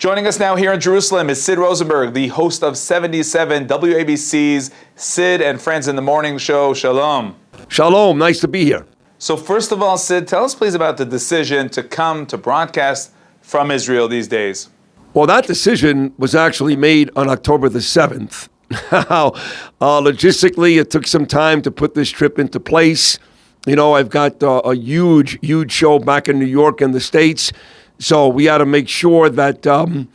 Joining us now here in Jerusalem is Sid Rosenberg, the host of 77 WABC's Sid and Friends in the Morning show. Shalom. Shalom. Nice to be here. So first of all, Sid, tell us please about the decision to come to broadcast from Israel these days. Well, that decision was actually made on October the 7th. Logistically, it took some time to put this trip into place. You know, I've got a huge show back in New York and the States. So we had to make sure that, that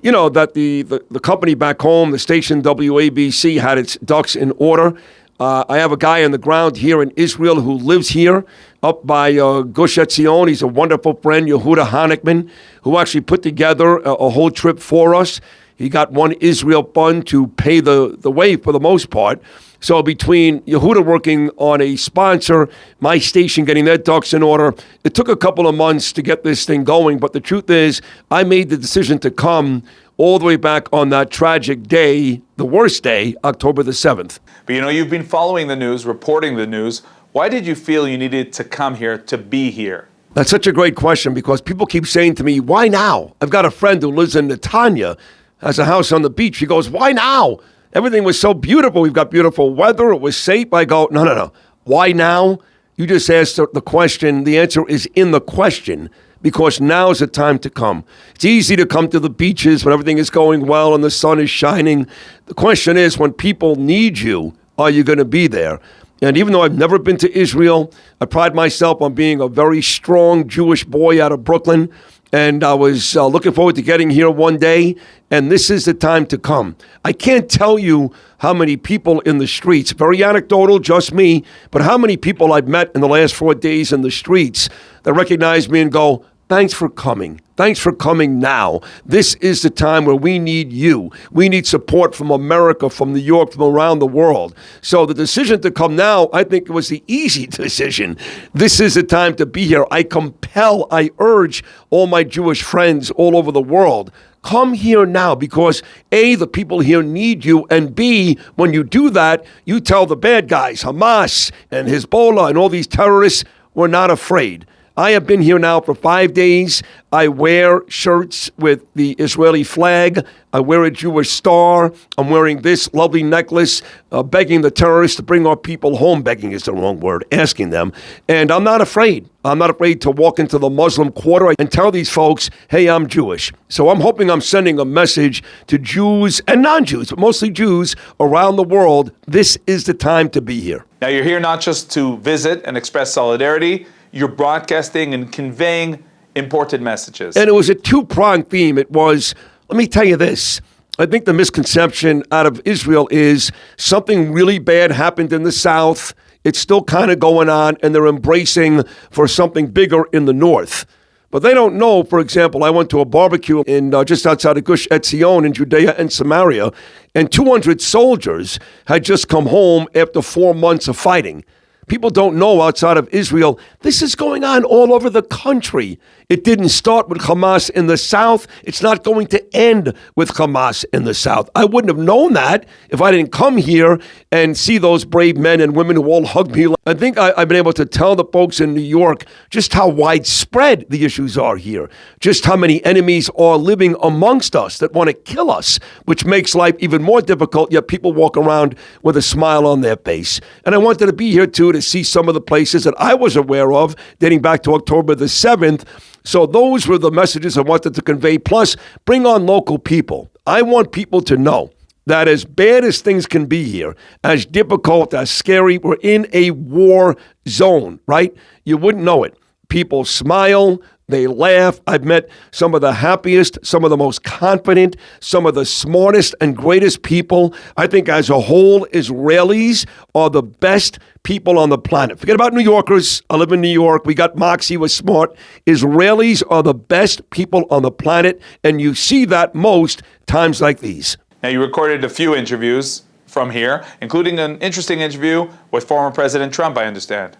the company back home, the station WABC, had its ducks in order. I have a guy on the ground here in Israel who lives here up by Gush Etzion. He's a wonderful friend, Yehuda Hanickman, who actually put together a whole trip for us. He got One Israel Fund to pay the way for the most part. So between Yehuda working on a sponsor, my station getting their ducks in order, it took a couple of months to get this thing going. But the truth is, I made the decision to come all the way back on that tragic day, the worst day, October the 7th. But you've been following the news, reporting the news. Why did you feel you needed to come here, to be here? That's such a great question because people keep saying to me, why now? I've got a friend who lives in Netanya, has a house on the beach. He goes, why now? Everything was so beautiful. We've got beautiful weather. It was safe. I go, no. Why now? You just asked the question. The answer is in the question because now is the time to come. It's easy to come to the beaches when everything is going well and the sun is shining. The question is when people need you, are you going to be there? And even though I've never been to Israel, I pride myself on being a very strong Jewish boy out of Brooklyn. And I was looking forward to getting here one day, and this is the time to come. I can't tell you how many people in the streets, very anecdotal, just me, but how many people I've met in the last 4 days in the streets that recognize me and go, thanks for coming. Thanks for coming now. This is the time where we need you. We need support from America, from New York, from around the world. So the decision to come now, I think it was the easy decision. This is the time to be here. I urge all my Jewish friends all over the world, come here now because A, the people here need you, and B, when you do that, you tell the bad guys, Hamas and Hezbollah and all these terrorists, we're not afraid. I have been here now for 5 days. I wear shirts with the Israeli flag. I wear a Jewish star. I'm wearing this lovely necklace, begging the terrorists to bring our people home. Begging is the wrong word, asking them. And I'm not afraid. I'm not afraid to walk into the Muslim quarter and tell these folks, hey, I'm Jewish. So I'm hoping I'm sending a message to Jews and non-Jews, but mostly Jews around the world. This is the time to be here. Now, you're here not just to visit and express solidarity. You're broadcasting and conveying important messages. And it was a two-pronged theme. It was, let me tell you this. I think the misconception out of Israel is something really bad happened in the South. It's still kind of going on, and they're embracing for something bigger in the North. But they don't know, for example, I went to a barbecue in just outside of Gush Etzion in Judea and Samaria, and 200 soldiers had just come home after 4 months of fighting. People don't know outside of Israel, this is going on all over the country. It didn't start with Hamas in the South. It's not going to end with Hamas in the South. I wouldn't have known that if I didn't come here and see those brave men and women who all hugged me. I think I've been able to tell the folks in New York just how widespread the issues are here, just how many enemies are living amongst us that want to kill us, which makes life even more difficult, yet people walk around with a smile on their face. And I wanted to be here, too, to see some of the places that I was aware of dating back to October the 7th. So those were the messages I wanted to convey. Plus, bring on local people. I want people to know that as bad as things can be here, as difficult, as scary, we're in a war zone, right? You wouldn't know it. People smile. They laugh. I've met some of the happiest, some of the most confident, some of the smartest and greatest people. I think as a whole, Israelis are the best people on the planet. Forget about New Yorkers. I live in New York. We got Moxie, was smart. Israelis are the best people on the planet, and you see that most times like these. Now, you recorded a few interviews from here, including an interesting interview with former President Trump, I understand.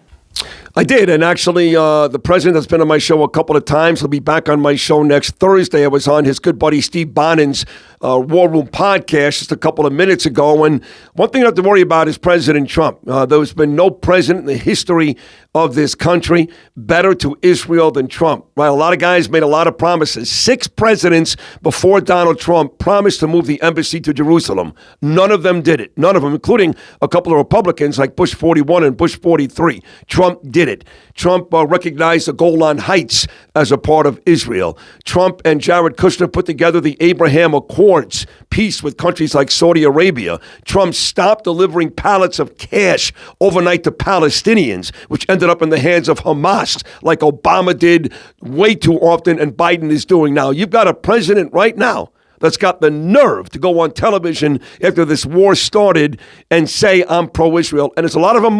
I did, and actually, the president has been on my show a couple of times. He'll be back on my show next Thursday. I was on his good buddy Steve Bannon's War Room podcast just a couple of minutes ago. And one thing you have to worry about is President Trump. There's been no president in the history of this country better to Israel than Trump. Right? A lot of guys made a lot of promises. 6 presidents before Donald Trump promised to move the embassy to Jerusalem. None of them did it. None of them, including a couple of Republicans like Bush 41 and Bush 43. Trump did it. Trump recognized the Golan Heights as a part of Israel. Trump and Jared Kushner put together the Abraham Accords, peace with countries like Saudi Arabia. Trump stopped delivering pallets of cash overnight to Palestinians, which ended up in the hands of Hamas, like Obama did way too often and Biden is doing now. You've got a president right now that's got the nerve to go on television after this war started and say, I'm pro-Israel. And there's a lot of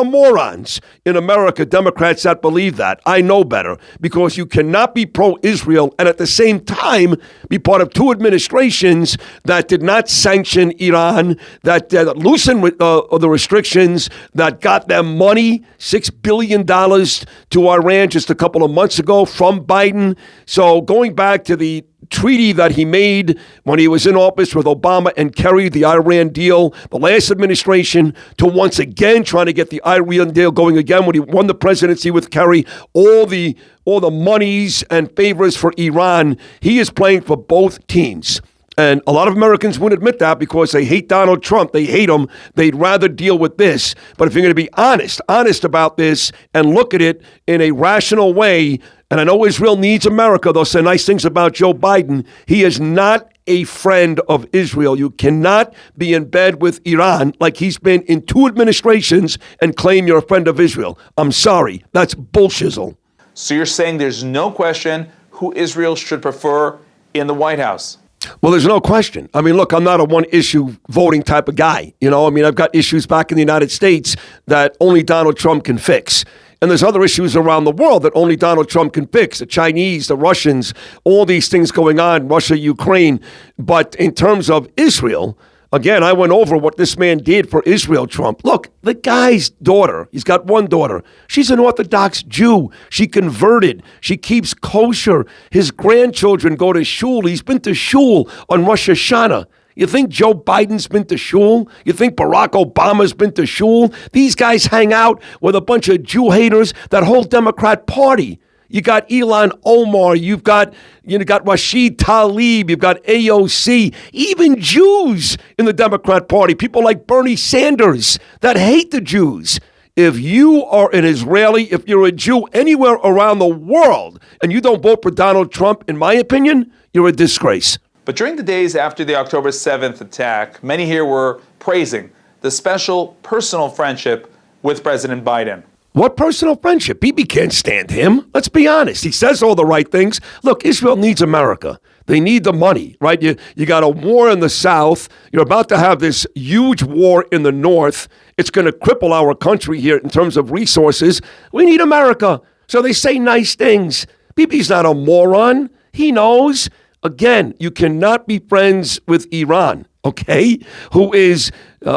morons in America, Democrats that believe that. I know better, because you cannot be pro-Israel and at the same time be part of 2 administrations that did not sanction Iran, that loosened the restrictions, that got them money, $6 billion to Iran just a couple of months ago from Biden. So going back to the treaty that he made when he was in office with Obama and Kerry, the Iran deal, the last administration, to once again trying to get the Iran deal going again when he won the presidency with Kerry, all the monies and favors for Iran. He is playing for both teams. And a lot of Americans wouldn't admit that because they hate Donald Trump. They hate him. They'd rather deal with this. But if you're going to be honest about this and look at it in a rational way, and I know Israel needs America. They'll say nice things about Joe Biden. He is not a friend of Israel. You cannot be in bed with Iran like he's been in 2 administrations and claim you're a friend of Israel. I'm sorry. That's bullshizzle. So you're saying there's no question who Israel should prefer in the White House? Well, there's no question. I mean, look, I'm not a one-issue voting type of guy. I've got issues back in the United States that only Donald Trump can fix. And there's other issues around the world that only Donald Trump can fix. The Chinese, the Russians, all these things going on, Russia, Ukraine. But in terms of Israel, again, I went over what this man did for Israel, Trump. Look, the guy's daughter, he's got one daughter. She's an Orthodox Jew. She converted. She keeps kosher. His grandchildren go to shul. He's been to shul on Rosh Hashanah. You think Joe Biden's been to shul? You think Barack Obama's been to shul? These guys hang out with a bunch of Jew haters, that whole Democrat party. You got Ilhan Omar, you've got Rashid Tlaib, you've got AOC, even Jews in the Democrat Party, people like Bernie Sanders that hate the Jews. If you are an Israeli, if you're a Jew anywhere around the world and you don't vote for Donald Trump, in my opinion, you're a disgrace. But during the days after the October 7th attack, many here were praising the special personal friendship with President Biden. What personal friendship? Bibi can't stand him. Let's be honest. He says all the right things. Look, Israel needs America. They need the money, right? You got a war in the south. You're about to have this huge war in the north. It's going to cripple our country here in terms of resources. We need America. So they say nice things. Bibi's not a moron. He knows. Again, you cannot be friends with Iran, okay, who is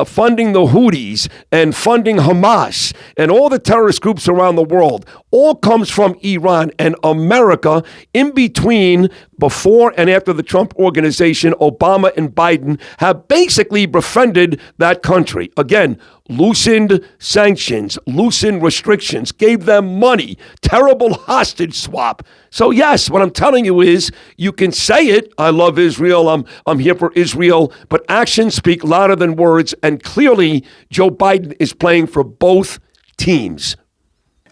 funding the Houthis and funding Hamas and all the terrorist groups around the world. All comes from Iran, and America in between, before and after the Trump organization, Obama and Biden have basically befriended that country. Again, loosened sanctions, loosened restrictions, gave them money, terrible hostage swap. So yes, what I'm telling you is, you can say it, I love Israel, I'm here for Israel, but actions speak louder than words, and clearly Joe Biden is playing for both teams.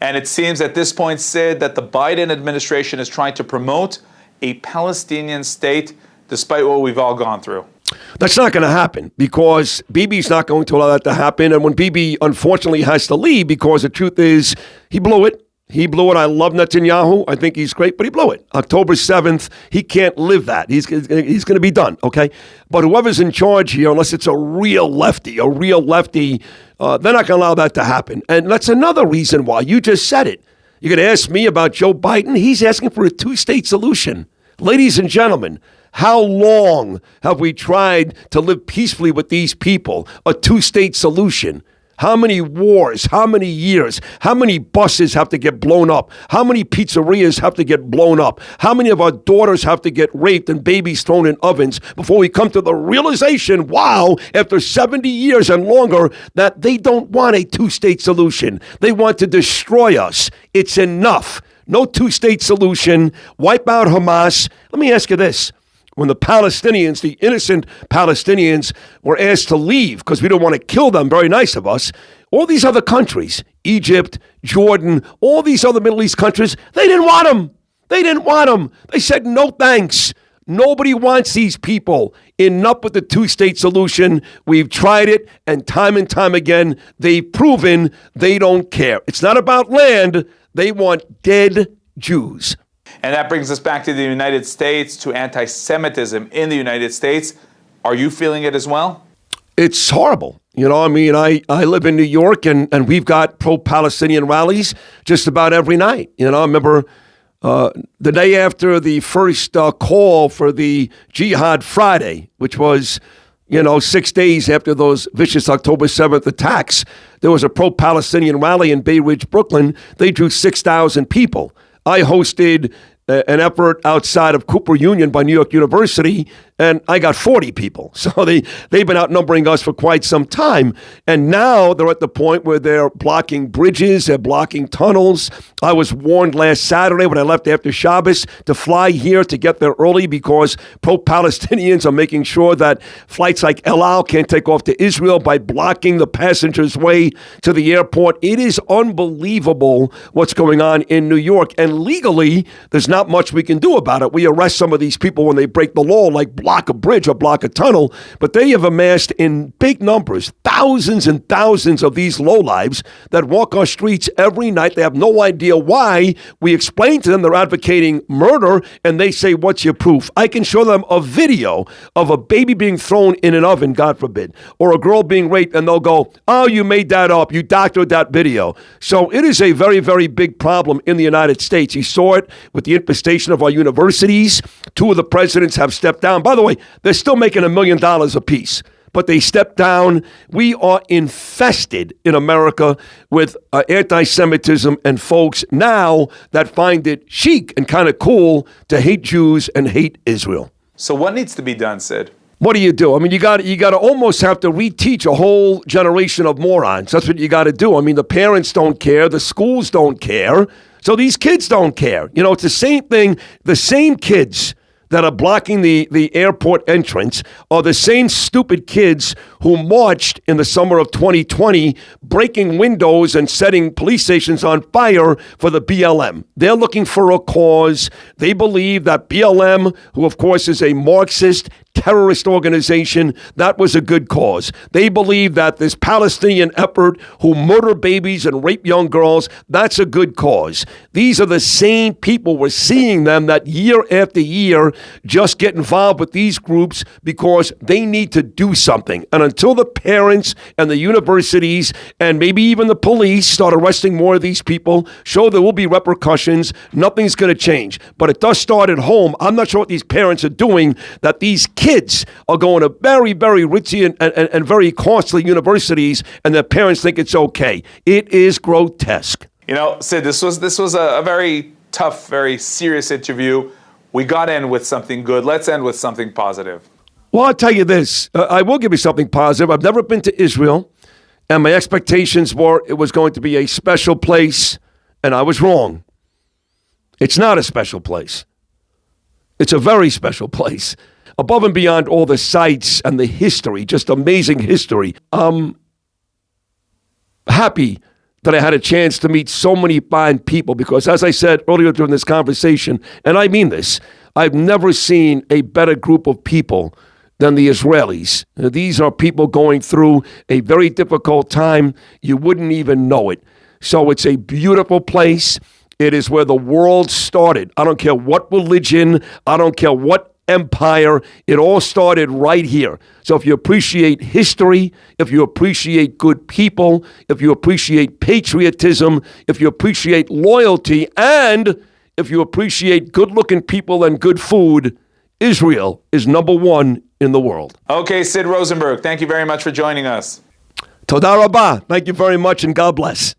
And it seems at this point, Sid, that the Biden administration is trying to promote a Palestinian state, despite what we've all gone through. That's not going to happen, because Bibi's not going to allow that to happen. And when Bibi unfortunately has to leave, because the truth is he blew it. He blew it. I love Netanyahu. I think he's great, but he blew it. October 7th, he can't live that. He's going to be done, okay? But whoever's in charge here, unless it's a real lefty, they're not going to allow that to happen. And that's another reason why. You just said it. You're going to ask me about Joe Biden? He's asking for a 2-state solution. Ladies and gentlemen, how long have we tried to live peacefully with these people? A 2-state solution. How many wars? How many years? How many buses have to get blown up? How many pizzerias have to get blown up? How many of our daughters have to get raped and babies thrown in ovens before we come to the realization, wow, after 70 years and longer, that they don't want a two-state solution. They want to destroy us. It's enough. No two-state solution. Wipe out Hamas. Let me ask you this. When the Palestinians, the innocent Palestinians, were asked to leave because we don't want to kill them, very nice of us, all these other countries, Egypt, Jordan, all these other Middle East countries, they didn't want them. They didn't want them. They said, no thanks. Nobody wants these people. Enough with the two-state solution. We've tried it, and time again, they've proven they don't care. It's not about land. They want dead Jews. And that brings us back to the United States, to anti-Semitism in the United States. Are you feeling it as well? It's horrible. You know, I mean, I live in New York, and we've got pro-Palestinian rallies just about every night. You know, I remember the day after the first call for the Jihad Friday, which was, 6 days after those vicious October 7th attacks, there was a pro-Palestinian rally in Bay Ridge, Brooklyn. They drew 6,000 people. I hosted an effort outside of Cooper Union by New York University, and I got 40 people. So they've been outnumbering us for quite some time. And now they're at the point where they're blocking bridges, they're blocking tunnels. I was warned last Saturday when I left after Shabbos to fly here to get there early because pro-Palestinians are making sure that flights like El Al can't take off to Israel by blocking the passengers' way to the airport. It is unbelievable what's going on in New York. And legally, there's not much we can do about it. We arrest some of these people when they break the law, like block a bridge or block a tunnel, but they have amassed in big numbers, thousands and thousands of these lowlives that walk our streets every night. They have no idea why. We explain to them they're advocating murder, and they say, what's your proof? I can show them a video of a baby being thrown in an oven, God forbid, or a girl being raped, and they'll go, oh, you made that up. You doctored that video. So it is a very, very big problem in the United States. You saw it with the infestation of our universities. Two of the presidents have stepped down. By the way, they're still making $1 million apiece, but they stepped down. We are infested in America with anti-Semitism and folks now that find it chic and kind of cool to hate Jews and hate Israel. So what needs to be done, Sid? What do? I mean, you got to almost have to reteach a whole generation of morons. That's what you got to do. I mean, the parents don't care. The schools don't care. So these kids don't care. It's the same thing. The same kids that are blocking the airport entrance are the same stupid kids who marched in the summer of 2020, breaking windows and setting police stations on fire for the BLM. They're looking for a cause. They believe that BLM, who of course is a Marxist terrorist organization, that was a good cause. They believe that this Palestinian effort who murder babies and rape young girls, that's a good cause. These are the same people. We're seeing them that year after year just get involved with these groups because they need to do something. And until the parents and the universities and maybe even the police start arresting more of these people, show there will be repercussions, nothing's going to change. But it does start at home. I'm not sure what these parents are doing, that these kids are going to very, very ritzy and very costly universities, and their parents think it's okay. It is grotesque. Sid, this was a very tough, very serious interview. We got to end with something good. Let's end with something positive. Well, I'll tell you this. I will give you something positive. I've never been to Israel, and my expectations were it was going to be a special place, and I was wrong. It's not a special place. It's a very special place. Above and beyond all the sights and the history, just amazing history. I'm happy that I had a chance to meet so many fine people because, as I said earlier during this conversation, and I mean this, I've never seen a better group of people than the Israelis. These are people going through a very difficult time. You wouldn't even know it. So it's a beautiful place. It is where the world started. I don't care what religion, I don't care what empire, it all started right here. So if you appreciate history, if you appreciate good people, if you appreciate patriotism, if you appreciate loyalty, and if you appreciate good-looking people and good food, Israel is number one in the world. Okay, Sid Rosenberg, thank you very much for joining us. Toda rabah. Thank you very much, and God bless.